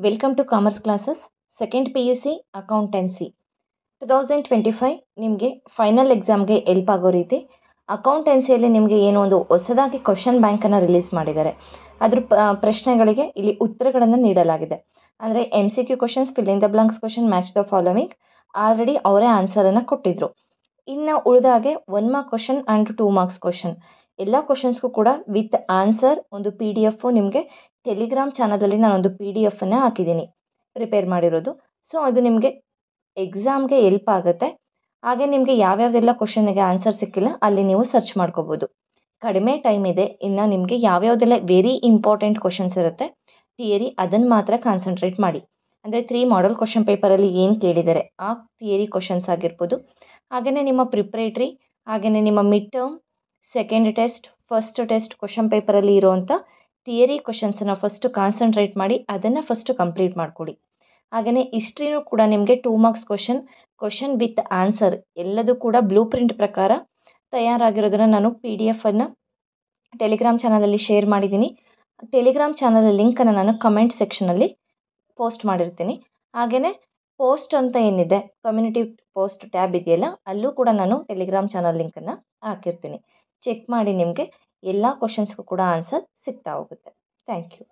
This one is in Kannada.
Welcome to commerce classes second PUC accountancy 2025 ನಿಮಗೆ ಫೈನಲ್ ಎಕ್ಸಾಮ್ಗೆ ಎಲ್ಪ್ ಆಗೋ ರೀತಿ ಅಕೌಂಟೆನ್ಸಿಯಲ್ಲಿ ನಿಮಗೆ ಏನೋ ಒಂದು ಹೊಸದಾಗಿ ಕ್ವಶನ್ ಬ್ಯಾಂಕನ್ನು ರಿಲೀಸ್ ಮಾಡಿದ್ದಾರೆ. ಅದ್ರ ಪ್ರಶ್ನೆಗಳಿಗೆ ಇಲ್ಲಿ ಉತ್ತರಗಳನ್ನು ನೀಡಲಾಗಿದೆ. ಅಂದರೆ MCQ questions, fill in the blanks question, match the following already ಅವರೇ ಆನ್ಸರನ್ನು ಕೊಟ್ಟಿದ್ರು. ಇನ್ನು ಉಳಿದಾಗೆ 1 mark question and 2 marks question ಎಲ್ಲ ಕ್ವಶನ್ಸ್ಗೂ ಕೂಡ ವಿತ್ ಆನ್ಸರ್ ಒಂದು PDF ನಿಮಗೆ ಟೆಲಿಗ್ರಾಮ್ ಚಾನಲಲ್ಲಿ ನಾನೊಂದು PDF ಅನ್ನು ಹಾಕಿದ್ದೀನಿ ಪ್ರಿಪೇರ್ ಮಾಡಿರೋದು. ಸೊ ಅದು ನಿಮಗೆ ಎಕ್ಸಾಮ್ಗೆ ಎಲ್ಪ್ ಆಗುತ್ತೆ. ಹಾಗೆ ನಿಮಗೆ ಯಾವ್ಯಾವುದೆಲ್ಲ ಕ್ವಶನ್ಗೆ ಆನ್ಸರ್ ಸಿಕ್ಕಿಲ್ಲ ಅಲ್ಲಿ ನೀವು ಸರ್ಚ್ ಮಾಡ್ಕೋಬೋದು. ಕಡಿಮೆ ಟೈಮ್ ಇದೆ. ಇನ್ನು ನಿಮಗೆ ಯಾವ್ಯಾವುದೆಲ್ಲ ವೆರಿ ಇಂಪಾರ್ಟೆಂಟ್ ಕ್ವಶನ್ಸ್ ಇರುತ್ತೆ ಥಿಯರಿ, ಅದನ್ನು ಮಾತ್ರ ಕಾನ್ಸಂಟ್ರೇಟ್ ಮಾಡಿ. ಅಂದರೆ 3 ಮಾಡೆಲ್ ಕ್ವಶನ್ ಪೇಪರಲ್ಲಿ ಏನು ಕೇಳಿದ್ದಾರೆ ಆ ಥಿಯರಿ ಕ್ವಶನ್ಸ್ ಆಗಿರ್ಬೋದು. ಹಾಗೆಯೇ ನಿಮ್ಮ ಪ್ರಿಪ್ರೇಟ್ರಿ, ಹಾಗೆಯೇ ನಿಮ್ಮ mid term, second test, first test question ಪೇಪರಲ್ಲಿ ಇರೋವಂಥ ಥಿಯರಿ ಕ್ವಶನ್ಸನ್ನು ಫಸ್ಟು ಕಾನ್ಸಂಟ್ರೇಟ್ ಮಾಡಿ ಅದನ್ನು ಫಸ್ಟು ಕಂಪ್ಲೀಟ್ ಮಾಡಿಕೊಡಿ. ಹಾಗೆಯೇ ಹಿಸ್ಟ್ರಿನೂ ಕೂಡ ನಿಮಗೆ 2 ಮಾರ್ಕ್ಸ್ ಕ್ವಶನ್ ವಿತ್ ಆನ್ಸರ್ ಎಲ್ಲದೂ ಕೂಡ ಬ್ಲೂ ಪ್ರಿಂಟ್ ಪ್ರಕಾರ ತಯಾರಾಗಿರೋದನ್ನು ನಾನು PDF ಟೆಲಿಗ್ರಾಮ್ ಚಾನಲಲ್ಲಿ ಶೇರ್ ಮಾಡಿದ್ದೀನಿ. ಟೆಲಿಗ್ರಾಮ್ ಚಾನಲ್ ಲಿಂಕನ್ನು ನಾನು ಕಮೆಂಟ್ ಸೆಕ್ಷನಲ್ಲಿ ಪೋಸ್ಟ್ ಮಾಡಿರ್ತೀನಿ. ಹಾಗೆಯೇ ಪೋಸ್ಟ್ ಅಂತ ಏನಿದೆ, ಕಮ್ಯುನಿಟಿ ಪೋಸ್ಟ್ ಟ್ಯಾಬ್ ಇದೆಯಲ್ಲ, ಅಲ್ಲೂ ಕೂಡ ನಾನು ಟೆಲಿಗ್ರಾಮ್ ಚಾನಲ್ ಲಿಂಕನ್ನು ಹಾಕಿರ್ತೀನಿ. ಚೆಕ್ ಮಾಡಿ, ನಿಮಗೆ ಎಲ್ಲ ಕ್ವಶನ್ಸ್ಗೂ ಕೂಡ ಆನ್ಸರ್ ಸಿಗ್ತಾ ಹೋಗುತ್ತೆ. Thank you.